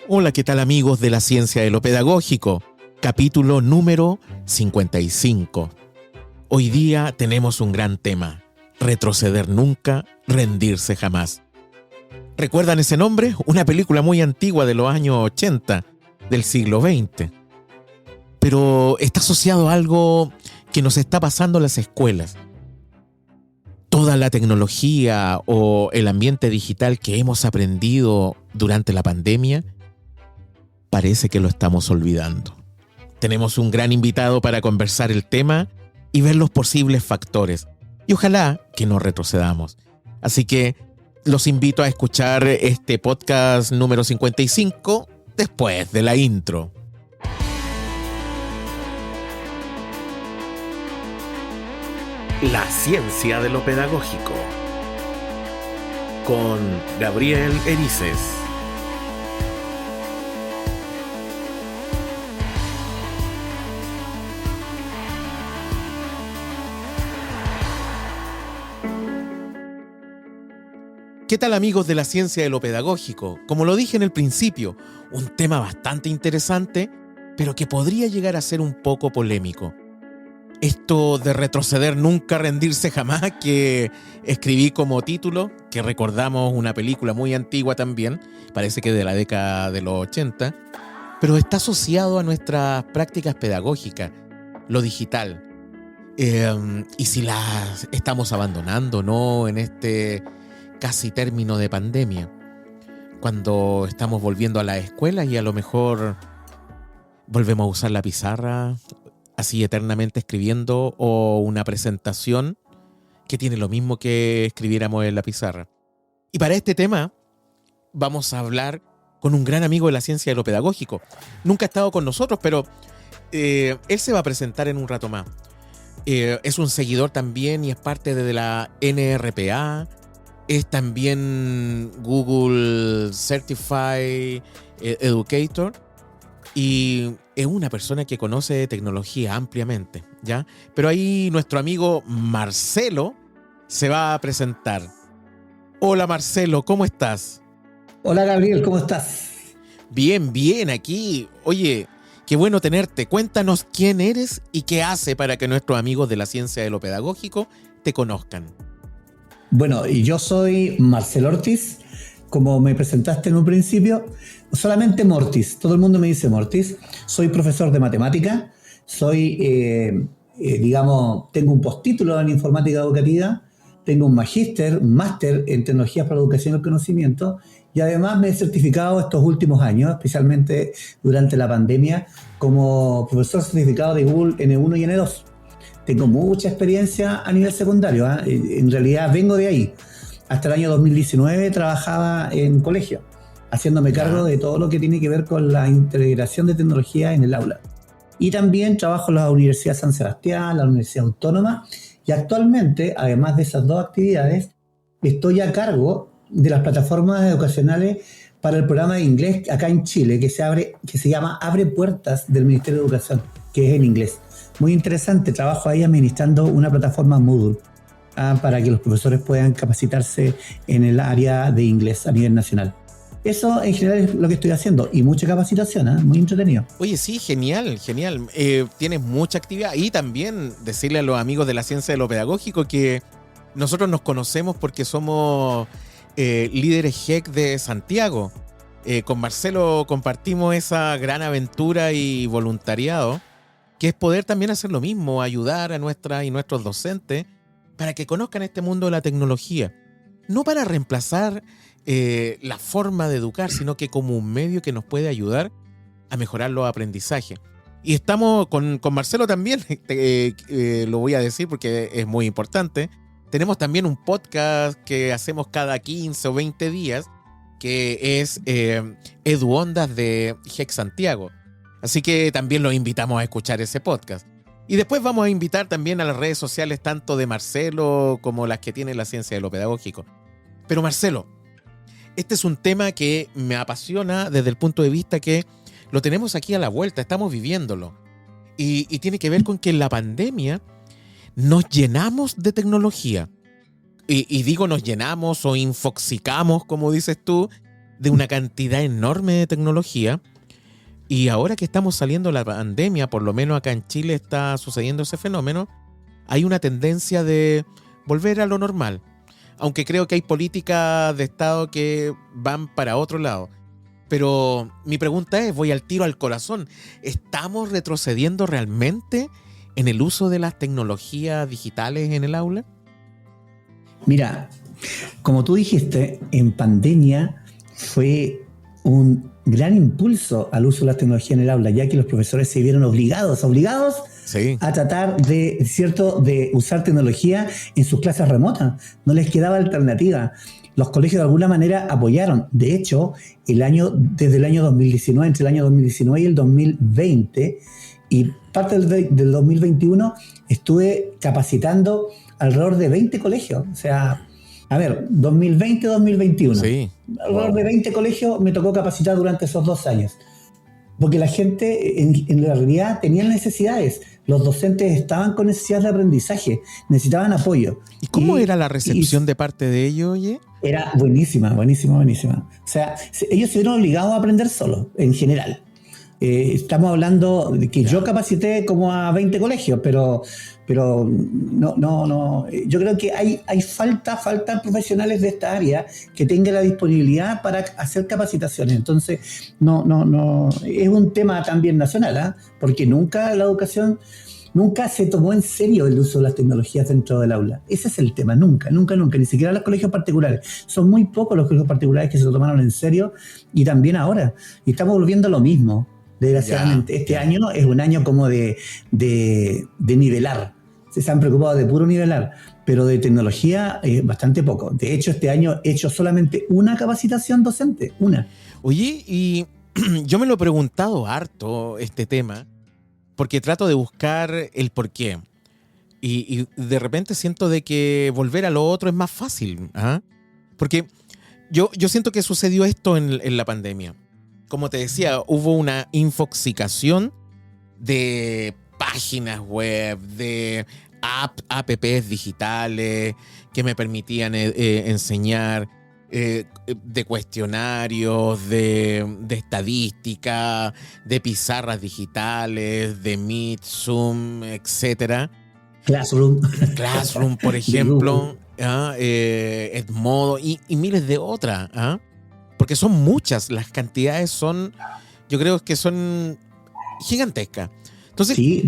Hola, ¿qué tal amigos de la ciencia de lo pedagógico? Capítulo número 55. Hoy día tenemos un gran tema: retroceder nunca, rendirse jamás. ¿Recuerdan ese nombre? Una película muy antigua de los años 80, del siglo XX. Pero está asociado a algo que nos está pasando en las escuelas. Toda la tecnología o el ambiente digital que hemos aprendido durante la pandemia, parece que lo estamos olvidando. Tenemos un gran invitado para conversar el tema y ver los posibles factores. Y ojalá que no retrocedamos. Así que los invito a escuchar este podcast número 55 después de la intro. La ciencia de lo pedagógico con Gabriel Erices. ¿Qué tal amigos de la ciencia de lo pedagógico? Como lo dije en el principio, un tema bastante interesante, pero que podría llegar a ser un poco polémico. Esto de retroceder nunca, rendirse jamás, que escribí como título, que recordamos una película muy antigua también, parece que de la década de los 80, pero está asociado a nuestras prácticas pedagógicas, lo digital. Y si las estamos abandonando, ¿no? En este casi término de pandemia, cuando estamos volviendo a las escuelas y a lo mejor volvemos a usar la pizarra así eternamente escribiendo, o una presentación que tiene lo mismo que escribiéramos en la pizarra. Y para este tema vamos a hablar con un gran amigo de la ciencia de lo pedagógico. Nunca ha estado con nosotros, pero él se va a presentar en un rato más. Es un seguidor también y es parte de la NRPA. Es también Google Certified Educator y es una persona que conoce tecnología ampliamente, ¿ya? Pero ahí nuestro amigo Marcelo se va a presentar. Hola Marcelo, ¿cómo estás? Hola Gabriel, ¿cómo estás? Bien, bien, aquí. Oye, qué bueno tenerte. Cuéntanos quién eres y qué hace para que nuestros amigos de la ciencia de lo pedagógico te conozcan. Bueno, y yo soy Marcelo Ortiz, como me presentaste en un principio, solamente Mortis, todo el mundo me dice Mortis. Soy profesor de matemática, tengo un postítulo en informática educativa, tengo un máster en tecnologías para la educación y el conocimiento, y además me he certificado estos últimos años, especialmente durante la pandemia, como profesor certificado de Google N1 y N2. Tengo mucha experiencia a nivel secundario, ¿eh? En realidad vengo de ahí. Hasta el año 2019 trabajaba en colegio, haciéndome cargo de todo lo que tiene que ver con la integración de tecnología en el aula. Y también trabajo en la Universidad San Sebastián, la Universidad Autónoma, y actualmente, además de esas dos actividades, estoy a cargo de las plataformas educacionales para el programa de inglés acá en Chile, que se llama Abre Puertas del Ministerio de Educación, que es en inglés. Muy interesante, trabajo ahí administrando una plataforma Moodle para que los profesores puedan capacitarse en el área de inglés a nivel nacional. Eso en general es lo que estoy haciendo, y mucha capacitación, muy entretenido. Oye, sí, genial, genial. Tienes mucha actividad y también decirle a los amigos de la ciencia de lo pedagógico que nosotros nos conocemos porque somos líderes GEC de Santiago. Con Marcelo compartimos esa gran aventura y voluntariado, que es poder también hacer lo mismo, ayudar a nuestras y nuestros docentes para que conozcan este mundo de la tecnología. No para reemplazar la forma de educar, sino que como un medio que nos puede ayudar a mejorar los aprendizajes. Y estamos con Marcelo también, lo voy a decir porque es muy importante. Tenemos también un podcast que hacemos cada 15 o 20 días, que es Edu Ondas de GEC Santiago. Así que también los invitamos a escuchar ese podcast. Y después vamos a invitar también a las redes sociales tanto de Marcelo como las que tiene la ciencia de lo pedagógico. Pero Marcelo, este es un tema que me apasiona desde el punto de vista que lo tenemos aquí a la vuelta, estamos viviéndolo. Y tiene que ver con que en la pandemia nos llenamos de tecnología. Y digo nos llenamos o infoxicamos, como dices tú, de una cantidad enorme de tecnología. Y ahora que estamos saliendo de la pandemia, por lo menos acá en Chile está sucediendo ese fenómeno, hay una tendencia de volver a lo normal. Aunque creo que hay políticas de Estado que van para otro lado. Pero mi pregunta es, voy al tiro al corazón, ¿estamos retrocediendo realmente en el uso de las tecnologías digitales en el aula? Mira, como tú dijiste, en pandemia fue un gran impulso al uso de las tecnologías en el aula, ya que los profesores se vieron obligados Sí. a tratar de usar tecnología en sus clases remotas. No les quedaba alternativa. Los colegios de alguna manera apoyaron. De hecho, desde el año 2019, entre el año 2019 y el 2020, y parte del 2021, estuve capacitando alrededor de 20 colegios. O sea, a ver, 2020-2021. Sí. Alrededor de 20 colegios me tocó capacitar durante esos 2 años. Porque la gente en la realidad tenía necesidades. Los docentes estaban con necesidades de aprendizaje, necesitaban apoyo. ¿Y cómo era la recepción de parte de ellos, oye? Era buenísima. O sea, ellos se vieron obligados a aprender solos, en general. Estamos hablando de que yo capacité como a 20 colegios, pero no. Yo creo que hay falta profesionales de esta área que tengan la disponibilidad para hacer capacitaciones. Entonces, no. Es un tema también nacional, ¿eh? Porque nunca se tomó en serio el uso de las tecnologías dentro del aula. Ese es el tema, nunca, ni siquiera los colegios particulares. Son muy pocos los colegios particulares que se lo tomaron en serio, y también ahora. Y estamos volviendo a lo mismo, desgraciadamente. Este año es un año como de nivelar. Se han preocupado de puro nivelar, pero de tecnología bastante poco. De hecho, este año he hecho solamente una capacitación docente, una. Oye, y yo me lo he preguntado harto este tema, porque trato de buscar el porqué. Y de repente siento de que volver a lo otro es más fácil. ¿Ah? Porque yo siento que sucedió esto en la pandemia. Como te decía, hubo una infoxicación de páginas web, de apps digitales que me permitían enseñar, de cuestionarios, de estadística, de pizarras digitales, de Meet, Zoom, etcétera. Classroom, por ejemplo, Edmodo y miles de otras. Porque son muchas, las cantidades yo creo que son gigantescas. Entonces, sí,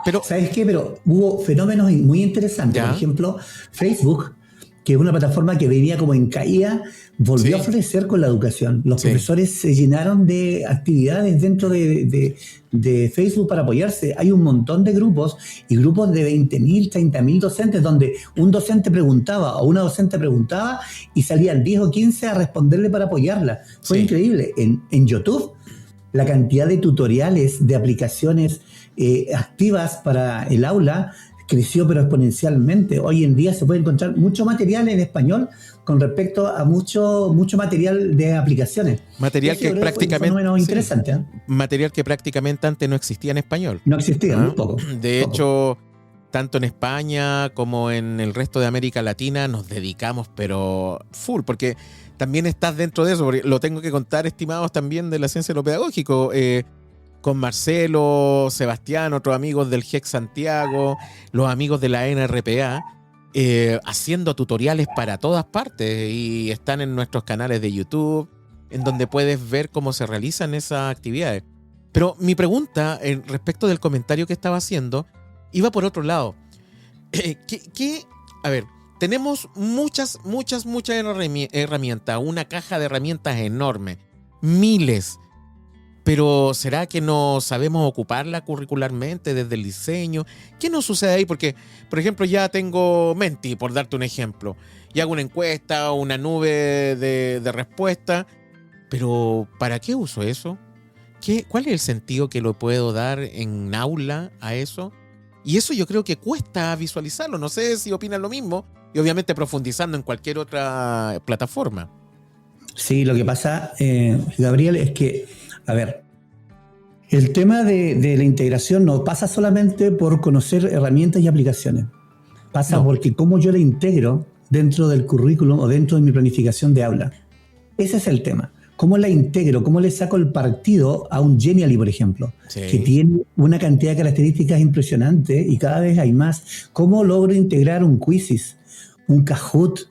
pero ¿sabes qué? Pero hubo fenómenos muy interesantes. ¿Ya? Por ejemplo, Facebook, que es una plataforma que venía como en caída, volvió a florecer con la educación. Los profesores se llenaron de actividades dentro de Facebook para apoyarse. Hay un montón de grupos, y grupos de 20.000, 30.000 docentes, donde un docente preguntaba o una docente preguntaba y salían 10 o 15 a responderle para apoyarla. Fue increíble. En YouTube, la cantidad de tutoriales, de aplicaciones activas para el aula creció pero exponencialmente. Hoy en día se puede encontrar mucho material en español con respecto a mucho material de aplicaciones. Material que prácticamente interesante, ¿eh? Material que prácticamente antes no existía en español. No existía, muy poco. De hecho, tanto en España como en el resto de América Latina nos dedicamos, pero full, porque también estás dentro de eso, porque lo tengo que contar, estimados, también de la ciencia de lo pedagógico. Con Marcelo, Sebastián, otros amigos del GEC Santiago, los amigos de la NRPA, haciendo tutoriales para todas partes, y están en nuestros canales de YouTube, en donde puedes ver cómo se realizan esas actividades. Pero mi pregunta respecto del comentario que estaba haciendo iba por otro lado. A ver, tenemos muchas herramientas, una caja de herramientas enorme, miles. Pero ¿será que no sabemos ocuparla curricularmente desde el diseño? ¿Qué nos sucede ahí? Porque, por ejemplo, ya tengo Menti, por darte un ejemplo, y hago una encuesta, una nube de respuesta, pero ¿para qué uso eso? ¿Cuál es el sentido que lo puedo dar en aula a eso? Y eso yo creo que cuesta visualizarlo. No sé si opinan lo mismo, y obviamente profundizando en cualquier otra plataforma. Sí, lo que pasa, Gabriel, es que, a ver, el tema de la integración no pasa solamente por conocer herramientas y aplicaciones. Pasa porque cómo yo la integro dentro del currículum o dentro de mi planificación de aula. Ese es el tema. ¿cómo la integro? ¿Cómo le saco el partido a un Genially, por ejemplo? Sí. Que tiene una cantidad de características impresionantes y cada vez hay más. ¿Cómo logro integrar un Quizzes, un Kahoot,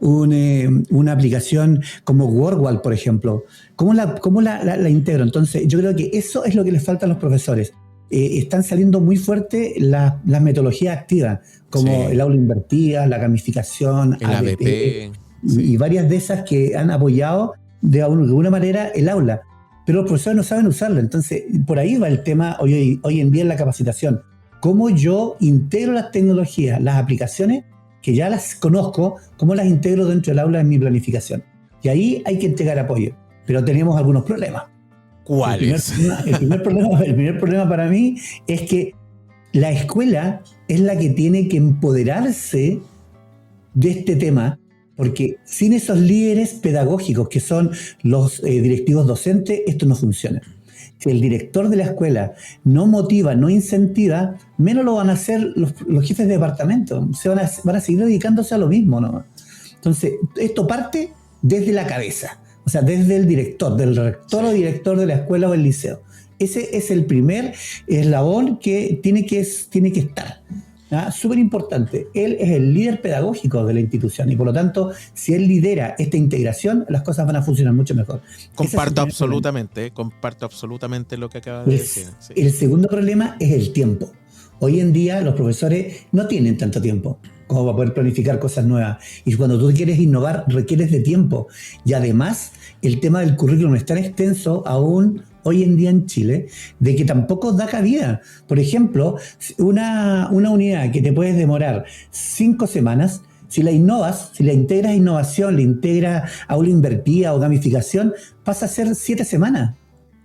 una aplicación como WordWall, por ejemplo? ¿Cómo la integro? Entonces, yo creo que eso es lo que les falta a los profesores. Están saliendo muy fuerte las metodologías activas, como el aula invertida, la gamificación, el ABP, y varias de esas que han apoyado de alguna manera el aula. Pero los profesores no saben usarla. Entonces, por ahí va el tema hoy en día en la capacitación. ¿Cómo yo integro las tecnologías, las aplicaciones, que ya las conozco, cómo las integro dentro del aula en mi planificación? Y ahí hay que entregar apoyo. Pero tenemos algunos problemas. ¿Cuáles? El primer problema para mí es que la escuela es la que tiene que empoderarse de este tema, porque sin esos líderes pedagógicos que son los directivos docentes, esto no funciona. Si el director de la escuela no motiva, no incentiva, menos lo van a hacer los jefes de departamento. Van a seguir dedicándose a lo mismo, ¿no? Entonces, esto parte desde la cabeza. O sea, desde el director, del rector o director de la escuela o el liceo. Ese es el primer eslabón que tiene que estar. Súper importante. Él es el líder pedagógico de la institución y por lo tanto, si él lidera esta integración, las cosas van a funcionar mucho mejor. Comparto absolutamente lo que acaba de decir. Sí. El segundo problema es el tiempo. Hoy en día los profesores no tienen tanto tiempo como para poder planificar cosas nuevas. Y cuando tú quieres innovar, requieres de tiempo. Y además, el tema del currículum es tan extenso aún hoy en día en Chile, de que tampoco da cabida. Por ejemplo, una unidad que te puedes demorar 5 semanas, si la innovas, si la integras a innovación, le integras aula invertida o gamificación, pasa a ser 7 semanas.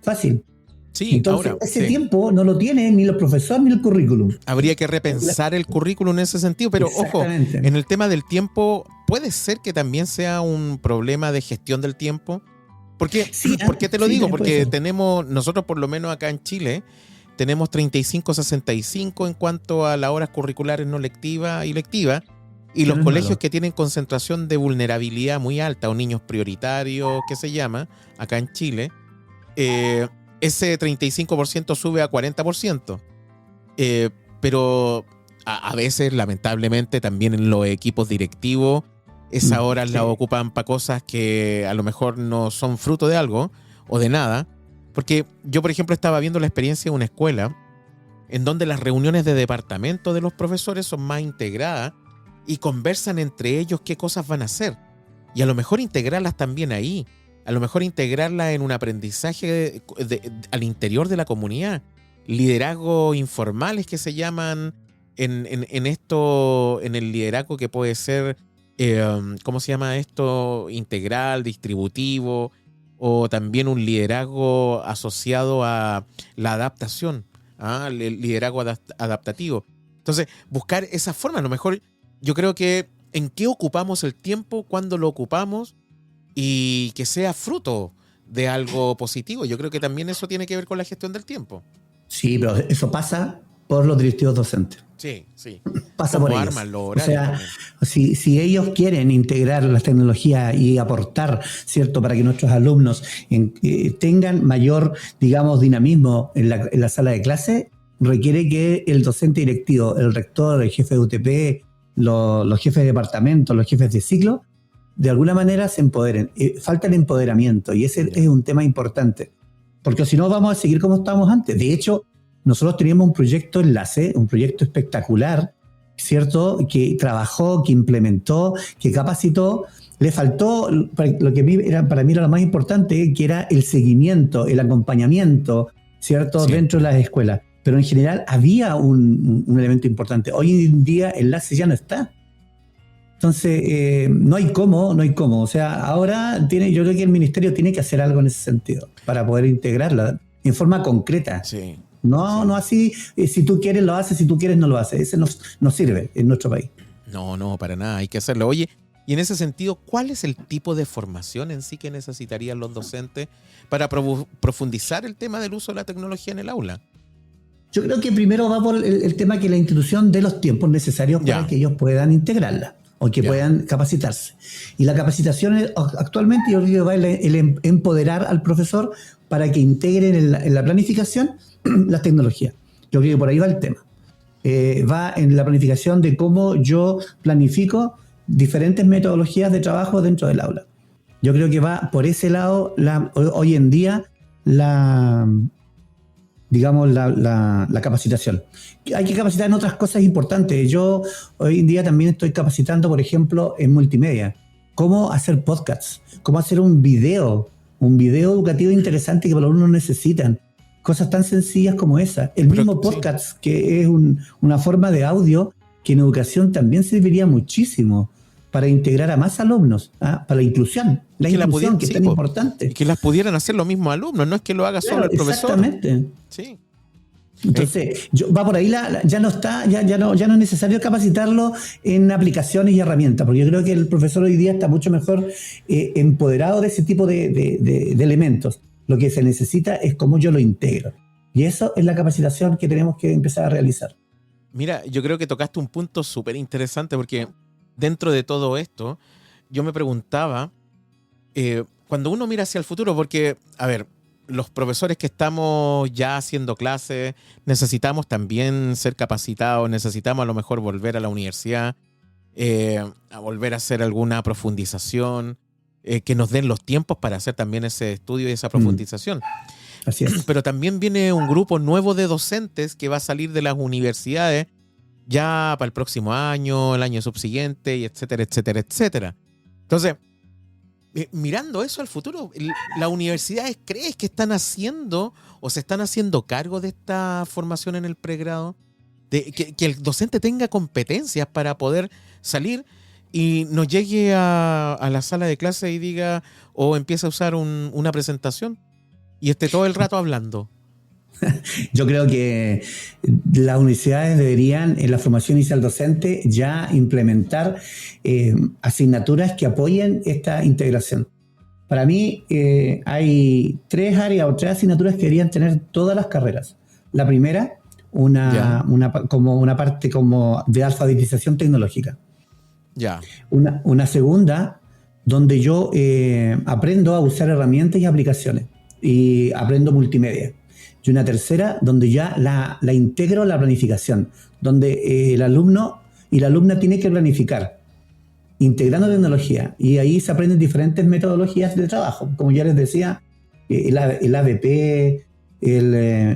Fácil. Sí, entonces, ahora, ese tiempo no lo tiene ni los profesores ni el currículum. Habría que repensar el currículum en ese sentido, pero ojo, en el tema del tiempo, ¿puede ser que también sea un problema de gestión del tiempo? ¿Por qué te lo digo? Porque nosotros por lo menos acá en Chile, tenemos 35-65 en cuanto a las horas curriculares no lectivas y lectivas, y los colegios que tienen concentración de vulnerabilidad muy alta, o niños prioritarios, que se llama, acá en Chile, ese 35% sube a 40%. Pero a veces, lamentablemente, también en los equipos directivos, esas horas las ocupan para cosas que a lo mejor no son fruto de algo o de nada. Porque yo, por ejemplo, estaba viendo la experiencia de una escuela en donde las reuniones de departamento de los profesores son más integradas y conversan entre ellos qué cosas van a hacer. Y a lo mejor integrarlas también ahí. A lo mejor integrarlas en un aprendizaje al interior de la comunidad. Liderazgos informales que se llaman en el liderazgo que puede ser, ¿cómo se llama esto? Integral, distributivo, o también un liderazgo asociado a la adaptación, el liderazgo adaptativo. Entonces, buscar esa forma. A lo mejor yo creo que en qué ocupamos el tiempo, cuándo lo ocupamos, y que sea fruto de algo positivo. Yo creo que también eso tiene que ver con la gestión del tiempo. Sí, pero eso pasa por los directivos docentes. Sí. Pasa por ellos. O sea, si ellos quieren integrar las tecnologías y aportar, ¿cierto?, para que nuestros alumnos tengan mayor, digamos, dinamismo en la sala de clase, requiere que el docente directivo, el rector, el jefe de UTP, los jefes de departamento, los jefes de ciclo, de alguna manera se empoderen. Falta el empoderamiento y ese es un tema importante. Porque si no vamos a seguir como estábamos antes. De hecho, nosotros teníamos un proyecto enlace, un proyecto espectacular, ¿cierto?, que trabajó, que implementó, que capacitó. Le faltó lo que para mí era lo más importante, que era el seguimiento, el acompañamiento, ¿cierto?, dentro de las escuelas. Pero en general había un elemento importante. Hoy en día enlace ya no está. Entonces, no hay cómo. O sea, ahora yo creo que el ministerio tiene que hacer algo en ese sentido para poder integrarla en forma concreta. Sí. No así, si tú quieres lo haces, si tú quieres no lo haces. Ese no sirve en nuestro país. No, para nada, hay que hacerlo. Oye, y en ese sentido, ¿cuál es el tipo de formación en sí que necesitarían los docentes para profundizar el tema del uso de la tecnología en el aula? Yo creo que primero va por el tema que la institución dé los tiempos necesarios para que ellos puedan integrarla. o que puedan capacitarse. Y la capacitación actualmente yo creo que va el empoderar al profesor para que integren en la planificación las tecnologías. Yo creo que por ahí va el tema. Va en la planificación de cómo yo planifico diferentes metodologías de trabajo dentro del aula. Yo creo que va por ese lado hoy en día la capacitación. Hay que capacitar en otras cosas importantes. Yo hoy en día también estoy capacitando, por ejemplo, en multimedia. Cómo hacer podcasts, cómo hacer un video educativo interesante que los alumnos necesitan. Cosas tan sencillas como esa. El mismo podcast, sí, que es una forma de audio que en educación también serviría muchísimo para integrar a más alumnos, para la inclusión. La inclusión, que es tan importante. Y que las pudieran hacer los mismos alumnos, no es que lo haga solo el profesor. Exactamente. Sí. Entonces, va por ahí, ya no es necesario capacitarlo en aplicaciones y herramientas, porque yo creo que el profesor hoy día está mucho mejor empoderado de ese tipo de elementos. Lo que se necesita es cómo yo lo integro. Y eso es la capacitación que tenemos que empezar a realizar. Mira, yo creo que tocaste un punto súper interesante, porque dentro de todo esto, yo me preguntaba, cuando uno mira hacia el futuro, porque, a ver, los profesores que estamos ya haciendo clases, necesitamos también ser capacitados, necesitamos a lo mejor volver a la universidad, a volver a hacer alguna profundización, que nos den los tiempos para hacer también ese estudio y esa profundización. Así es. Pero también viene un grupo nuevo de docentes que va a salir de las universidades ya para el próximo año, el año subsiguiente, y etcétera, etcétera, etcétera. Entonces, mirando eso al futuro, ¿las universidades crees que están haciendo o se están haciendo cargo de esta formación en el pregrado? Que el docente tenga competencias para poder salir y nos llegue a la sala de clase y diga, o empiece a usar una presentación y esté todo el rato hablando. Yo creo que las universidades deberían, en la formación inicial docente, ya implementar asignaturas que apoyen esta integración. Para mí hay 3 áreas o 3 asignaturas que deberían tener todas las carreras. La primera, como una parte como de alfabetización tecnológica. Ya. Una segunda, donde yo aprendo a usar herramientas y aplicaciones y aprendo multimedia. Y una tercera, donde ya la integro a la planificación, donde el alumno y la alumna tienen que planificar, integrando tecnología. Y ahí se aprenden diferentes metodologías de trabajo. Como ya les decía, el ABP,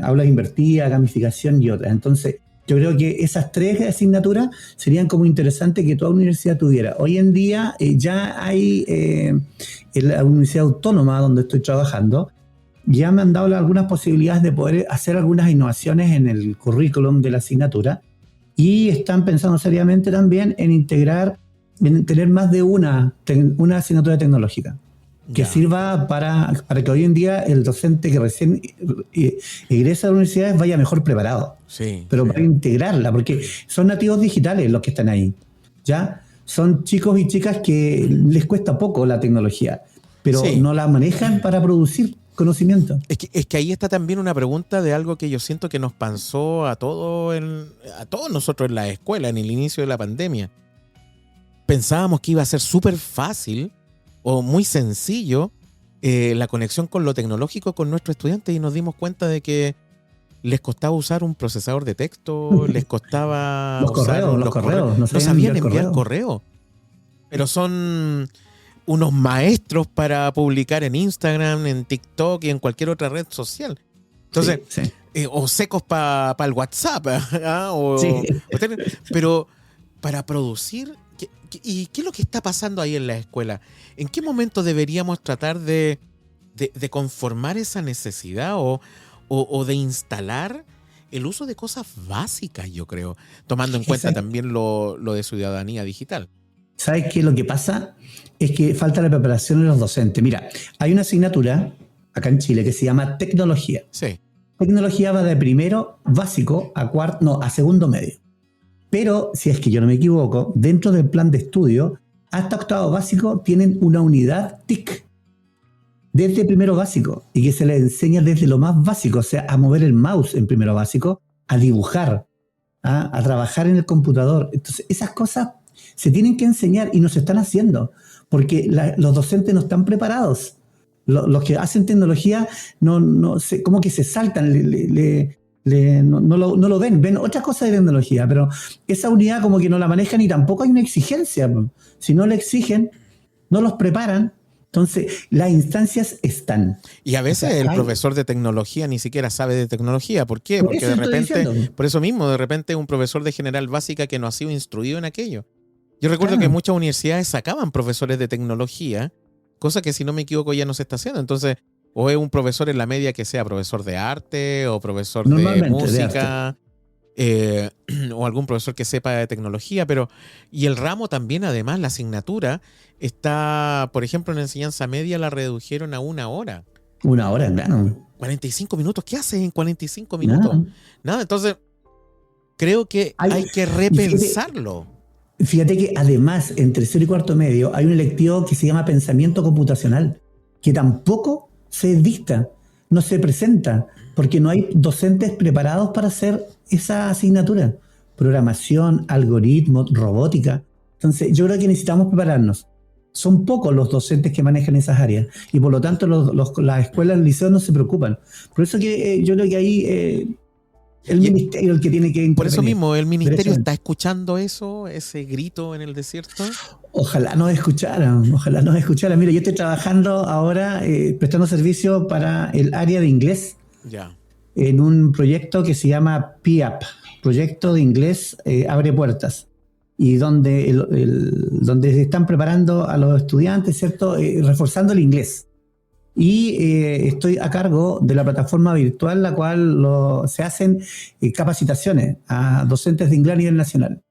aulas invertidas, gamificación y otras. Entonces, yo creo que esas 3 asignaturas serían como interesante que toda universidad tuviera. Hoy en día ya hay, en la Universidad Autónoma donde estoy trabajando, ya me han dado algunas posibilidades de poder hacer algunas innovaciones en el currículum de la asignatura y están pensando seriamente también en integrar, en tener más de una asignatura tecnológica que sirva para que hoy en día el docente que recién egresa a la universidad vaya mejor preparado. Sí, pero para integrarla, porque son nativos digitales los que están ahí, ¿ya? Son chicos y chicas que les cuesta poco la tecnología, pero no la manejan para producir conocimiento. Es que ahí está también una pregunta de algo que yo siento que nos pasó a todos nosotros en la escuela, en el inicio de la pandemia. Pensábamos que iba a ser súper fácil o muy sencillo la conexión con lo tecnológico con nuestros estudiantes y nos dimos cuenta de que les costaba usar un procesador de texto, les costaba los correos. No sabían enviar correo. Pero son unos maestros para publicar en Instagram, en TikTok y en cualquier otra red social. Entonces, o secos para el WhatsApp, pero para producir. ¿Y qué es lo que está pasando ahí en la escuela? ¿En qué momento deberíamos tratar de conformar esa necesidad o de instalar el uso de cosas básicas, yo creo, tomando en cuenta también lo de ciudadanía digital? ¿Sabes qué? Lo que pasa es que falta la preparación de los docentes. Mira, hay una asignatura acá en Chile que se llama tecnología. Sí. Tecnología va de primero básico a segundo medio. Pero, si es que yo no me equivoco, dentro del plan de estudio, hasta octavo básico tienen una unidad TIC desde primero básico y que se les enseña desde lo más básico, o sea, a mover el mouse en primero básico, a dibujar, a trabajar en el computador. Entonces, esas cosas Se tienen que enseñar y no se están haciendo, porque los docentes no están preparados. Los que hacen tecnología como que se saltan, no lo ven otras cosas de tecnología, pero esa unidad como que no la manejan y tampoco hay una exigencia. Si no le exigen, no los preparan. Entonces, las instancias están. Y a veces el profesor de tecnología ni siquiera sabe de tecnología. ¿Por qué? Porque de repente, por eso mismo, de repente un profesor de general básica que no ha sido instruido en aquello. Yo recuerdo que muchas universidades sacaban profesores de tecnología, cosa que si no me equivoco ya no se está haciendo. Entonces, o es un profesor en la media que sea profesor de arte o profesor de música, o algún profesor que sepa de tecnología, y el ramo también, además, la asignatura está, por ejemplo, en enseñanza media la redujeron a 1 hora. 1 hora, claro. 45 minutos, ¿qué haces en 45 minutos? Nada, entonces creo que hay que repensarlo. Fíjate que además, en tercero y cuarto medio, hay un electivo que se llama pensamiento computacional, que tampoco se dicta, no se presenta, porque no hay docentes preparados para hacer esa asignatura. Programación, algoritmos, robótica. Entonces, yo creo que necesitamos prepararnos. Son pocos los docentes que manejan esas áreas y por lo tanto las escuelas, los liceos no se preocupan. Por eso que yo creo que ahí el ministerio el que tiene que intervenir. Por eso mismo, ¿el ministerio está escuchando eso, ese grito en el desierto? Ojalá nos escucharan. Mira, yo estoy trabajando ahora prestando servicio para el área de inglés en un proyecto que se llama PIAP, Proyecto de Inglés Abre Puertas, y donde se están preparando a los estudiantes, ¿cierto? Reforzando el inglés. Y estoy a cargo de la plataforma virtual, la cual se hacen capacitaciones a docentes de inglés a nivel nacional.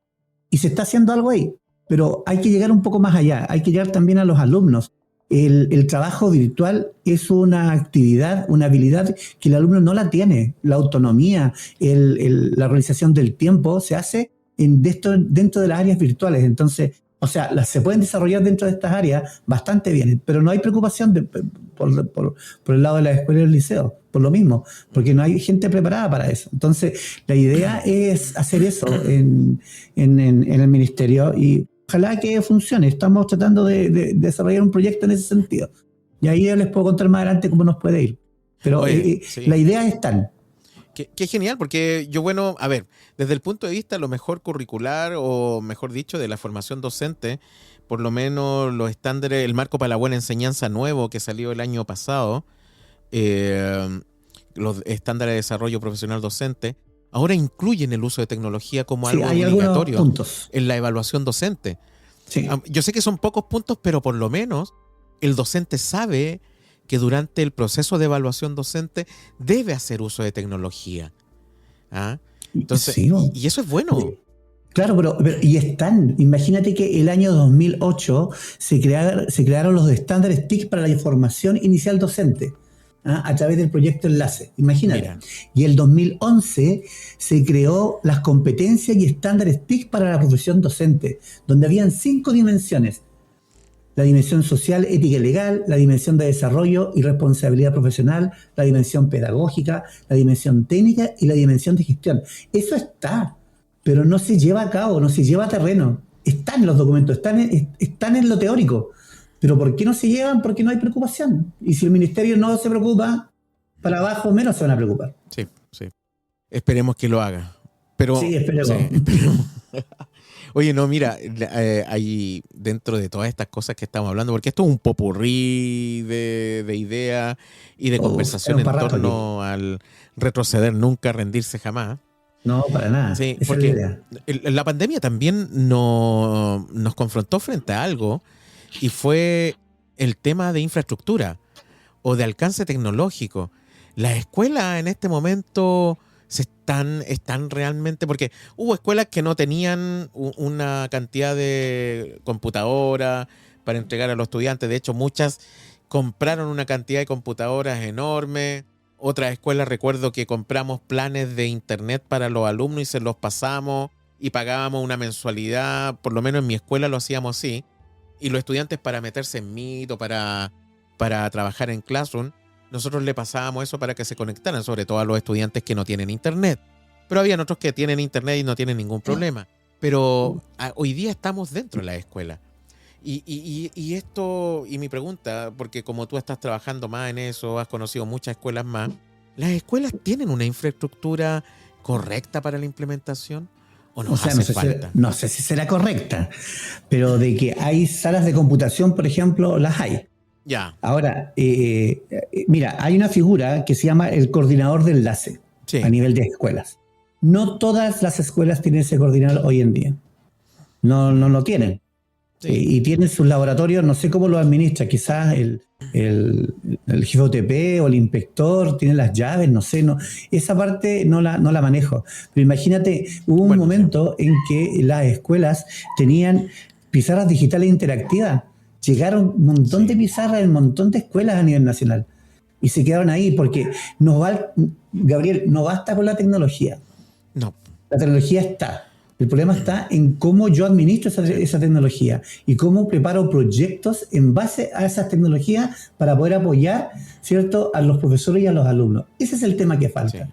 Y se está haciendo algo ahí, pero hay que llegar un poco más allá, hay que llegar también a los alumnos. El trabajo virtual es una actividad, una habilidad que el alumno no la tiene. La autonomía, la organización del tiempo se hace dentro de las áreas virtuales. Entonces, o sea, se pueden desarrollar dentro de estas áreas bastante bien, pero no hay preocupación por el lado de la escuela y el liceo, por lo mismo, porque no hay gente preparada para eso. Entonces, la idea es hacer eso en el ministerio y ojalá que funcione. Estamos tratando de desarrollar un proyecto en ese sentido. Y ahí les puedo contar más adelante cómo nos puede ir. Pero la idea es tal. Qué genial, porque yo, a ver, desde el punto de vista a lo mejor curricular, o mejor dicho, de la formación docente, por lo menos los estándares, el marco para la buena enseñanza nuevo que salió el año pasado, los estándares de desarrollo profesional docente, ahora incluyen el uso de tecnología como algo obligatorio en la evaluación docente. Sí. Yo sé que son pocos puntos, pero por lo menos el docente sabe que durante el proceso de evaluación docente debe hacer uso de tecnología. Entonces, sí, y eso es bueno. Claro, pero y están. Imagínate que el año 2008 se crearon los estándares TIC para la formación inicial docente, a través del proyecto Enlace. Imagínate. Mira. Y el 2011 se creó las competencias y estándares TIC para la profesión docente, donde habían 5 dimensiones. La dimensión social, ética y legal, la dimensión de desarrollo y responsabilidad profesional, la dimensión pedagógica, la dimensión técnica y la dimensión de gestión. Eso está, pero no se lleva a cabo, no se lleva a terreno. Están en los documentos, están en lo teórico. Pero ¿por qué no se llevan? Porque no hay preocupación. Y si el ministerio no se preocupa, para abajo menos se van a preocupar. Sí. Esperemos que lo haga. Pero, sí, esperemos. Oye, no, mira, hay dentro de todas estas cosas que estamos hablando, porque esto es un popurrí de ideas y de conversación en torno al retroceder nunca, rendirse jamás. No, para nada. Sí, porque la pandemia también nos confrontó frente a algo, y fue el tema de infraestructura o de alcance tecnológico. Las escuelas en este momento están realmente, porque hubo escuelas que no tenían una cantidad de computadoras para entregar a los estudiantes. De hecho, muchas compraron una cantidad de computadoras enorme. Otras escuelas, recuerdo que compramos planes de internet para los alumnos y se los pasamos y pagábamos una mensualidad. Por lo menos en mi escuela lo hacíamos así. Y los estudiantes, para meterse en Meet o para trabajar en Classroom, nosotros le pasábamos eso para que se conectaran, sobre todo a los estudiantes que no tienen internet. Pero habían otros que tienen internet y no tienen ningún problema. pero hoy día estamos dentro de la escuela. Y esto, y mi pregunta, porque como tú estás trabajando más en eso, has conocido muchas escuelas más, ¿las escuelas tienen una infraestructura correcta para la implementación? ¿O nos hace falta? No sé si será correcta, pero de que hay salas de computación, por ejemplo, las hay. Ya. Ahora, mira, hay una figura que se llama el coordinador de enlace a nivel de escuelas. No todas las escuelas tienen ese coordinador hoy en día. No lo tienen. Sí. Y tienen sus laboratorios, no sé cómo lo administra, quizás el jefe OTP o el inspector tiene las llaves, no sé, esa parte no la manejo. Pero imagínate, hubo un momento en que las escuelas tenían pizarras digitales interactivas. Llegaron un montón de pizarras en un montón de escuelas a nivel nacional. Y se quedaron ahí porque Gabriel, no basta con la tecnología. No. La tecnología está. El problema está en cómo yo administro esa tecnología y cómo preparo proyectos en base a esas tecnologías para poder apoyar, ¿cierto?, a los profesores y a los alumnos. Ese es el tema que falta,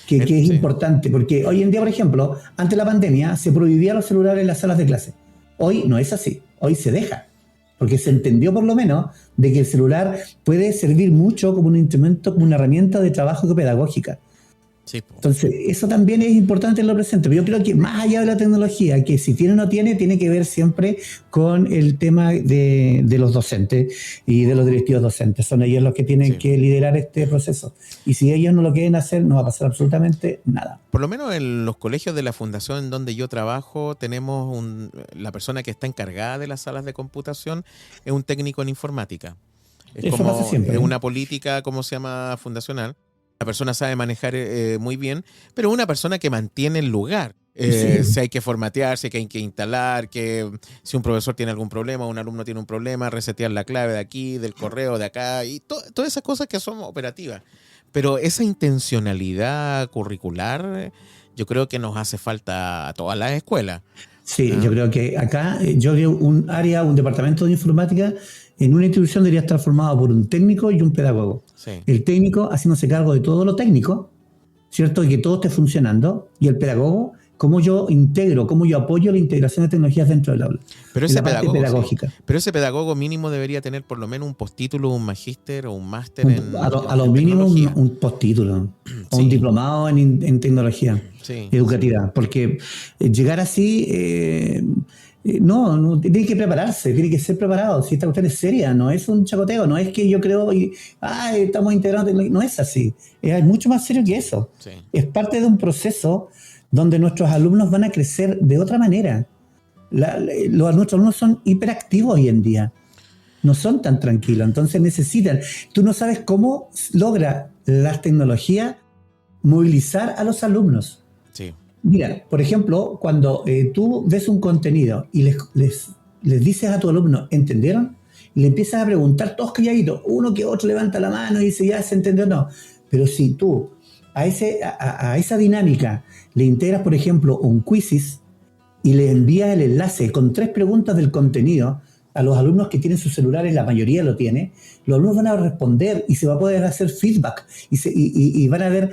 que es importante, porque hoy en día, por ejemplo, antes de la pandemia se prohibían los celulares en las salas de clase. Hoy no es así, hoy se deja, porque se entendió por lo menos de que el celular puede servir mucho como un instrumento, como una herramienta de trabajo pedagógica. Sí, entonces, eso también es importante en lo presente. Pero yo creo que más allá de la tecnología, que si tiene o no tiene que ver siempre con el tema de los docentes y de los directivos docentes. Son ellos los que tienen que liderar este proceso. Y si ellos no lo quieren hacer, no va a pasar absolutamente nada. Por lo menos en los colegios de la fundación en donde yo trabajo, tenemos la persona que está encargada de las salas de computación es un técnico en informática. Eso pasa siempre. Es una política, ¿cómo se llama?, fundacional. La persona sabe manejar muy bien, pero una persona que mantiene el lugar. Si hay que formatear, si hay que instalar, que si un profesor tiene algún problema, un alumno tiene un problema, resetear la clave de aquí, del correo de acá, y todas esas cosas que son operativas. Pero esa intencionalidad curricular, yo creo que nos hace falta a todas las escuelas. Sí, yo creo que acá, yo veo un departamento de informática en una institución debería estar formado por un técnico y un pedagogo. Sí. El técnico haciéndose cargo de todo lo técnico, ¿cierto? Y que todo esté funcionando. Y el pedagogo, cómo yo integro, cómo yo apoyo la integración de tecnologías dentro del aula. Pero ese pedagogo, pedagógica. Sí. Pero ese pedagogo mínimo debería tener por lo menos un postítulo, un magíster o un máster a lo mínimo un postítulo o un diplomado en tecnología educativa. Porque llegar así... No, tiene que prepararse, tiene que ser preparado. Si esta cuestión es seria, no es un chacoteo, no es que yo creo estamos integrando, no es así. Es mucho más serio que eso. Sí. Es parte de un proceso donde nuestros alumnos van a crecer de otra manera. Nuestros alumnos son hiperactivos hoy en día, no son tan tranquilos, entonces necesitan. Tú no sabes cómo logra las tecnologías movilizar a los alumnos. Sí. Mira, por ejemplo, cuando tú ves un contenido y les dices a tu alumno, ¿entendieron? Y le empiezas a preguntar todos calladitos, uno que otro levanta la mano y dice, ya se entendió o no. Pero si tú a esa dinámica le integras, por ejemplo, un quizzes y le envías el enlace con 3 preguntas del contenido a los alumnos que tienen sus celulares, la mayoría lo tiene, los alumnos van a responder y se va a poder hacer feedback y van a ver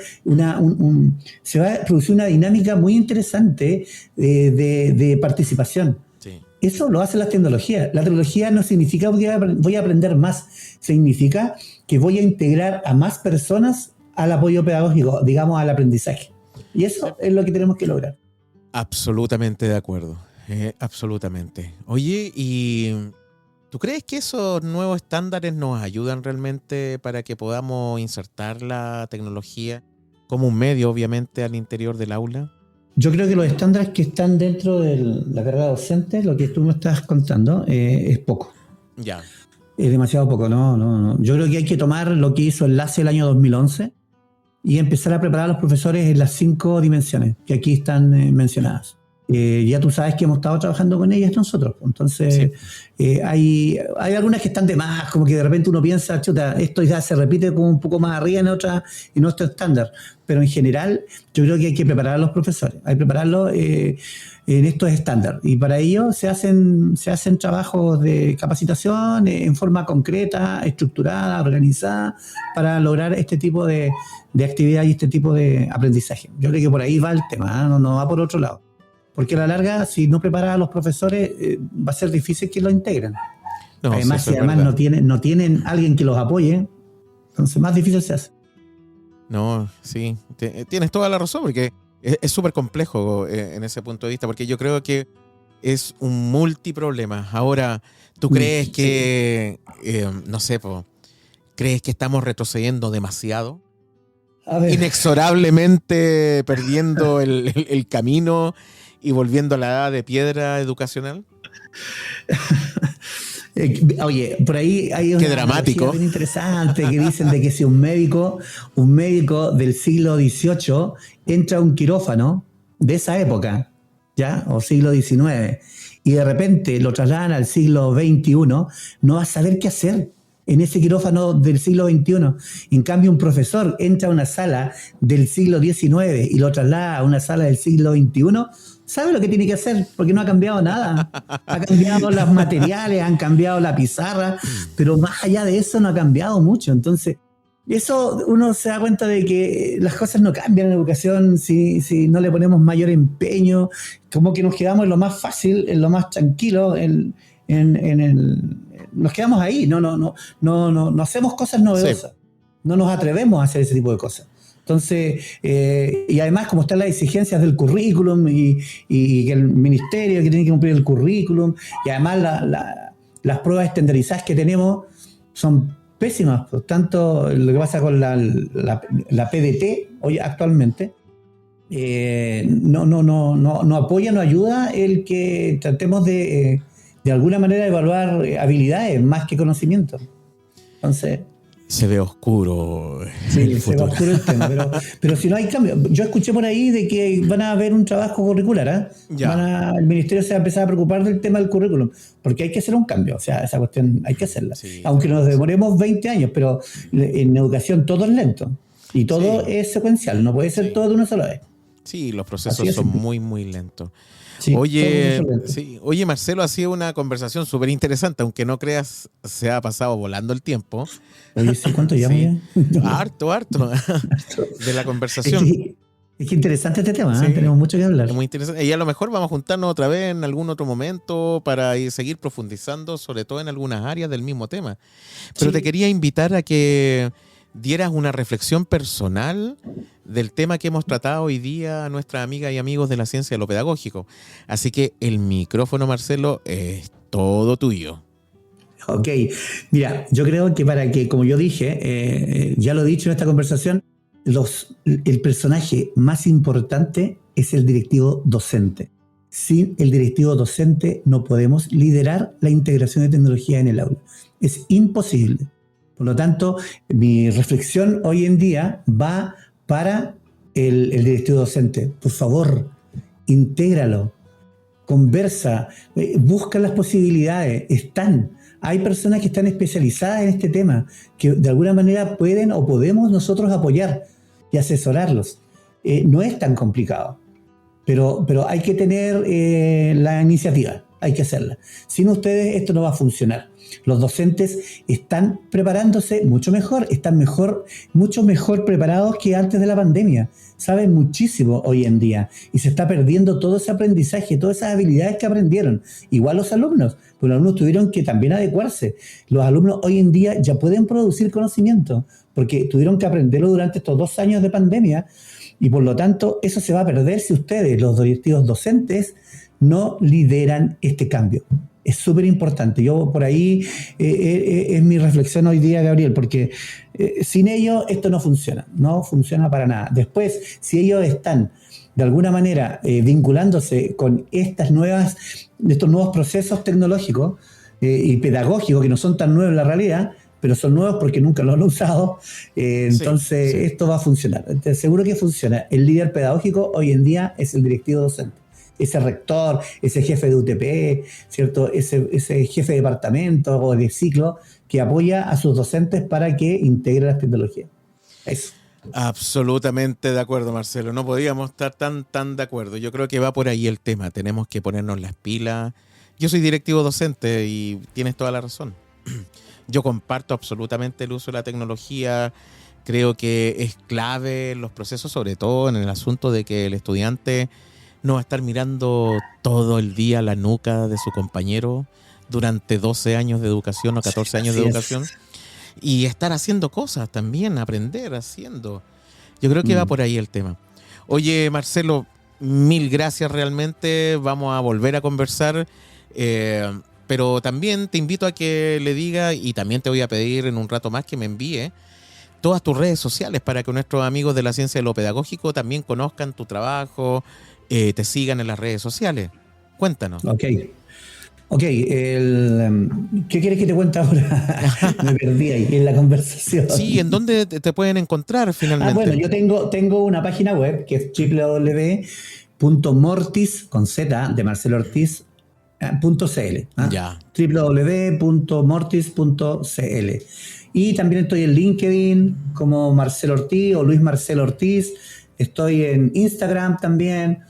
se va a producir una dinámica muy interesante de participación. Sí. Eso lo hacen las tecnologías. La tecnología no significa que voy a aprender más, significa que voy a integrar a más personas al apoyo pedagógico, digamos al aprendizaje. Y eso es lo que tenemos que lograr. Absolutamente de acuerdo. Absolutamente. Oye, ¿y tú crees que esos nuevos estándares nos ayudan realmente para que podamos insertar la tecnología como un medio, obviamente, al interior del aula? Yo creo que los estándares que están dentro de la carrera docente, lo que tú me estás contando, es poco. Ya. Es demasiado poco, no. Yo creo que hay que tomar lo que hizo Enlace el año 2011 y empezar a preparar a los profesores en las 5 dimensiones que aquí están mencionadas. Ya tú sabes que hemos estado trabajando con ellas nosotros. Entonces, hay algunas que están de más, como que de repente uno piensa, chuta, esto ya se repite como un poco más arriba en nuestro estándar. Pero en general, yo creo que hay que preparar a los profesores, hay que prepararlos en estos estándares. Y para ello se hacen trabajos de capacitación en forma concreta, estructurada, organizada, para lograr este tipo de actividad y este tipo de aprendizaje. Yo creo que por ahí va el tema, no va por otro lado. porque a la larga, si no preparas a los profesores, va a ser difícil que lo integren. No, además, sí, si además verdad. no tienen alguien que los apoye, entonces más difícil se hace. No, sí, tienes toda la razón, porque es súper complejo en ese punto de vista, porque yo creo que es un multiproblema. Ahora, ¿tú crees que, no sé, crees que estamos retrocediendo demasiado? A ver. Inexorablemente perdiendo el camino y volviendo a la edad de piedra educacional. Oye, por ahí hay Qué una dramático. analogía bien interesante que dicen de que si un médico del siglo XVIII entra a un quirófano de esa época, ¿ya? O siglo XIX, y de repente lo trasladan al siglo XXI, no va a saber qué hacer en ese quirófano del siglo XXI. En cambio, un profesor entra a una sala del siglo XIX y lo traslada a una sala del siglo XXI, sabe lo que tiene que hacer, porque no ha cambiado nada. Ha cambiado los materiales, han cambiado la pizarra, pero más allá de eso no ha cambiado mucho. Entonces, eso uno se da cuenta de que las cosas no cambian en la educación si no le ponemos mayor empeño, como que nos quedamos en lo más fácil, en lo más tranquilo, nos quedamos ahí, no hacemos cosas novedosas, sí. No nos atrevemos a hacer ese tipo de cosas. Entonces, y además como están las exigencias del currículum y que el ministerio que tiene que cumplir el currículum, y además las pruebas estandarizadas que tenemos son pésimas, por tanto lo que pasa con la PDT hoy actualmente no apoya, no ayuda el que tratemos de alguna manera evaluar habilidades más que conocimiento. Entonces se ve oscuro. Sí, se ve oscuro el tema, pero si no hay cambio. Yo escuché por ahí de que van a haber un trabajo curricular, ¿eh? El ministerio se va a empezar a preocupar del tema del currículum, porque hay que hacer un cambio, o sea, esa cuestión hay que hacerla. Sí, aunque nos demoremos 20 años, pero en educación todo es lento y todo es secuencial, no puede ser todo de una sola vez. Sí, los procesos son muy, muy lentos. Sí, oye, Marcelo, ha sido una conversación súper interesante, aunque no creas, se ha pasado volando el tiempo. Oye, ¿sí cuánto llamo ya? Harto de la conversación. Es que interesante este tema, sí, tenemos mucho que hablar. Es muy interesante. Y a lo mejor vamos a juntarnos otra vez en algún otro momento para seguir profundizando, sobre todo en algunas áreas del mismo tema. Pero te quería invitar a que dieras una reflexión personal del tema que hemos tratado hoy día a nuestras amigas y amigos de la ciencia de lo pedagógico. Así que el micrófono, Marcelo, es todo tuyo. Ok, mira, yo creo que para que, como yo dije, ya lo he dicho en esta conversación, el personaje más importante es el directivo docente. Sin el directivo docente no podemos liderar la integración de tecnología en el aula. Es imposible. Por lo tanto, mi reflexión hoy en día va para el directivo docente. Por favor, intégralo, conversa, busca las posibilidades, Hay personas que están especializadas en este tema, que de alguna manera pueden o podemos nosotros apoyar y asesorarlos. No es tan complicado, pero hay que tener la iniciativa, hay que hacerla. Sin ustedes esto no va a funcionar. Los docentes están preparándose mucho mejor, mucho mejor preparados que antes de la pandemia. Saben muchísimo hoy en día y se está perdiendo todo ese aprendizaje, todas esas habilidades que aprendieron. Igual los alumnos, pues los alumnos tuvieron que también adecuarse. Los alumnos hoy en día ya pueden producir conocimiento porque tuvieron que aprenderlo durante estos 2 años de pandemia y por lo tanto eso se va a perder si ustedes, los directivos docentes, no lideran este cambio. Es súper importante. Yo por ahí es mi reflexión hoy día, Gabriel, porque sin ellos esto no funciona para nada. Después, si ellos están de alguna manera vinculándose con estos nuevos procesos tecnológicos y pedagógicos que no son tan nuevos en la realidad, pero son nuevos porque nunca los han usado, entonces esto va a funcionar. Entonces, seguro que funciona. El líder pedagógico hoy en día es el directivo docente. Ese rector, ese jefe de UTP, ¿cierto? Ese jefe de departamento o de ciclo que apoya a sus docentes para que integren las tecnologías. Eso. Absolutamente de acuerdo, Marcelo. No podíamos estar tan de acuerdo. Yo creo que va por ahí el tema. Tenemos que ponernos las pilas. Yo soy directivo docente y tienes toda la razón. Yo comparto absolutamente el uso de la tecnología. Creo que es clave en los procesos, sobre todo en el asunto de que el estudiante no va a estar mirando todo el día la nuca de su compañero durante 12 años de educación o 14 años de educación y estar haciendo cosas también, aprender haciendo. Yo creo que va por ahí el tema. Oye, Marcelo, mil gracias realmente. Vamos a volver a conversar, pero también te invito a que le diga, y también te voy a pedir en un rato más que me envíe todas tus redes sociales para que nuestros amigos de la ciencia de lo pedagógico también conozcan tu trabajo, te sigan en las redes sociales. Cuéntanos. Ok, ¿qué quieres que te cuente ahora? Me perdí ahí en la conversación. Sí, ¿en dónde te pueden encontrar finalmente? Bueno, yo tengo una página web que es www.mortis, con Z, de Marcelo Ortiz, .cl. Ya. www.mortis.cl. Y también estoy en LinkedIn como Marcelo Ortiz o Luis Marcelo Ortiz. Estoy en Instagram también.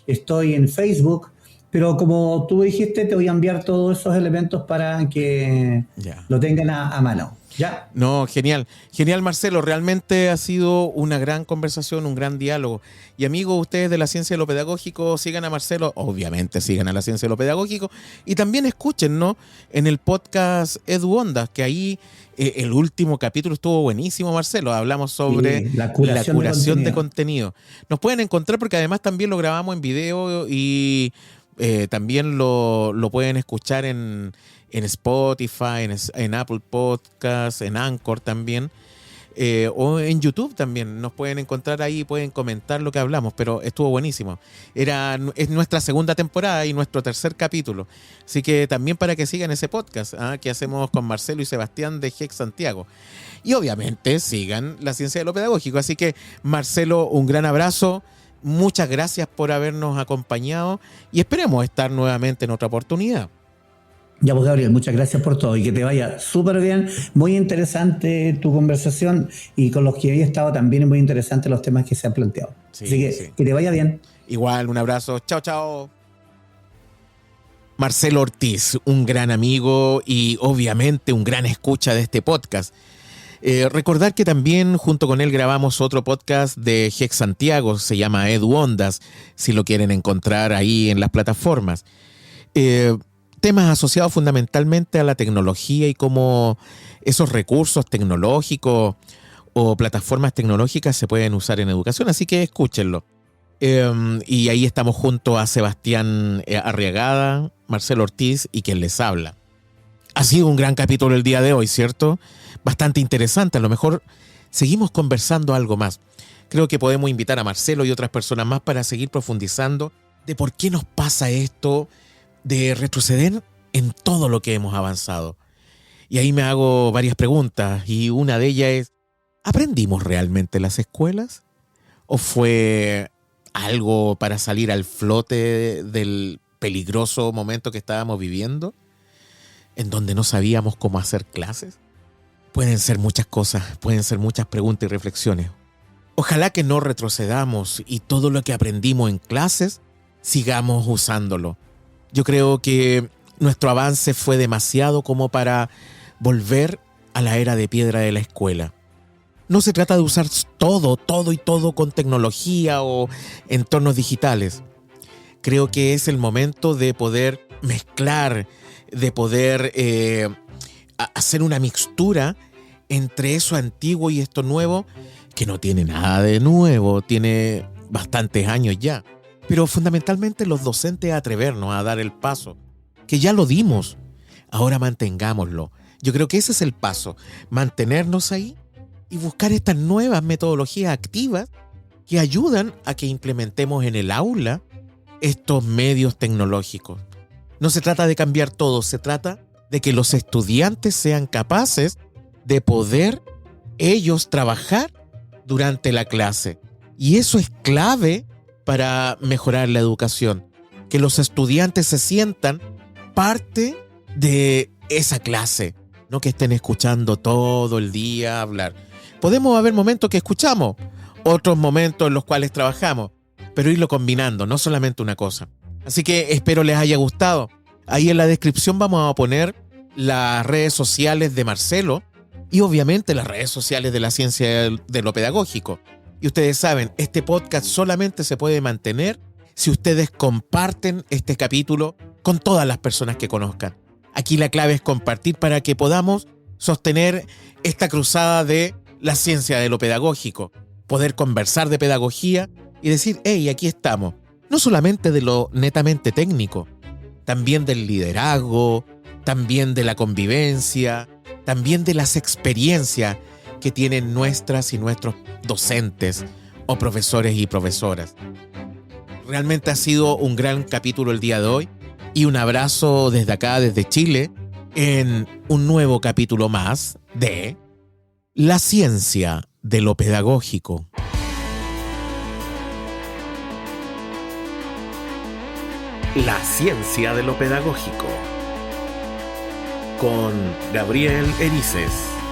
Estoy en Facebook. Pero como tú dijiste, te voy a enviar todos esos elementos para que lo tengan a mano. ¿Ya? No, genial. Genial, Marcelo. Realmente ha sido una gran conversación, un gran diálogo. Y amigos, ustedes de la ciencia de lo pedagógico, sigan a Marcelo. Obviamente sigan a la ciencia de lo pedagógico. Y también escuchen, ¿no? En el podcast Edu Ondas, que ahí el último capítulo estuvo buenísimo, Marcelo. Hablamos sobre la curación de contenido. Nos pueden encontrar porque además también lo grabamos en video y también lo pueden escuchar en Spotify, en Apple Podcasts, en Anchor también, o en YouTube también. Nos pueden encontrar ahí, pueden comentar lo que hablamos, pero estuvo buenísimo. Es nuestra segunda temporada y nuestro tercer capítulo. Así que también para que sigan ese podcast que hacemos con Marcelo y Sebastián de GEC Santiago. Y obviamente sigan la ciencia de lo pedagógico. Así que, Marcelo, un gran abrazo. Muchas gracias por habernos acompañado y esperemos estar nuevamente en otra oportunidad. Ya pues, Gabriel, muchas gracias por todo y que te vaya súper bien. Muy interesante tu conversación y con los que había estado también muy interesantes los temas que se han planteado. Sí, así que te vaya bien. Igual, un abrazo. Chao, chao. Marcelo Ortiz, un gran amigo y obviamente un gran escucha de este podcast. Recordar que también junto con él grabamos otro podcast de GEC Santiago, se llama Edu Ondas, si lo quieren encontrar ahí en las plataformas. Temas asociados fundamentalmente a la tecnología y cómo esos recursos tecnológicos o plataformas tecnológicas se pueden usar en educación, así que escúchenlo. Y ahí estamos junto a Sebastián Arriagada, Marcelo Ortiz y quien les habla. Ha sido un gran capítulo el día de hoy, ¿cierto? Bastante interesante. A lo mejor seguimos conversando algo más. Creo que podemos invitar a Marcelo y otras personas más para seguir profundizando de por qué nos pasa esto de retroceder en todo lo que hemos avanzado. Y ahí me hago varias preguntas y una de ellas es, ¿aprendimos realmente en las escuelas? ¿O fue algo para salir al flote del peligroso momento que estábamos viviendo, en donde no sabíamos cómo hacer clases? Pueden ser muchas cosas, pueden ser muchas preguntas y reflexiones. Ojalá que no retrocedamos y todo lo que aprendimos en clases sigamos usándolo. Yo creo que nuestro avance fue demasiado como para volver a la era de piedra de la escuela. No se trata de usar todo con tecnología o entornos digitales. Creo que es el momento de poder mezclar, de poder hacer una mixtura entre eso antiguo y esto nuevo, que no tiene nada de nuevo, tiene bastantes años ya. Pero fundamentalmente los docentes atrevernos a dar el paso, que ya lo dimos, ahora mantengámoslo. Yo creo que ese es el paso, mantenernos ahí y buscar estas nuevas metodologías activas que ayudan a que implementemos en el aula estos medios tecnológicos. No se trata de cambiar todo, se trata de que los estudiantes sean capaces de poder ellos trabajar durante la clase. Y eso es clave para mejorar la educación, que los estudiantes se sientan parte de esa clase, no que estén escuchando todo el día hablar. Podemos haber momentos que escuchamos, otros momentos en los cuales trabajamos, pero irlo combinando, no solamente una cosa. Así que espero les haya gustado. Ahí en la descripción vamos a poner las redes sociales de Marcelo y obviamente las redes sociales de la ciencia de lo pedagógico. Y ustedes saben, este podcast solamente se puede mantener si ustedes comparten este capítulo con todas las personas que conozcan. Aquí la clave es compartir para que podamos sostener esta cruzada de la ciencia de lo pedagógico, poder conversar de pedagogía y decir, hey, aquí estamos. No solamente de lo netamente técnico, también del liderazgo, también de la convivencia, también de las experiencias que tienen nuestras y nuestros docentes o profesores y profesoras. Realmente ha sido un gran capítulo el día de hoy y un abrazo desde acá, desde Chile, en un nuevo capítulo más de La ciencia de lo pedagógico. La ciencia de lo pedagógico con Gabriel Erices.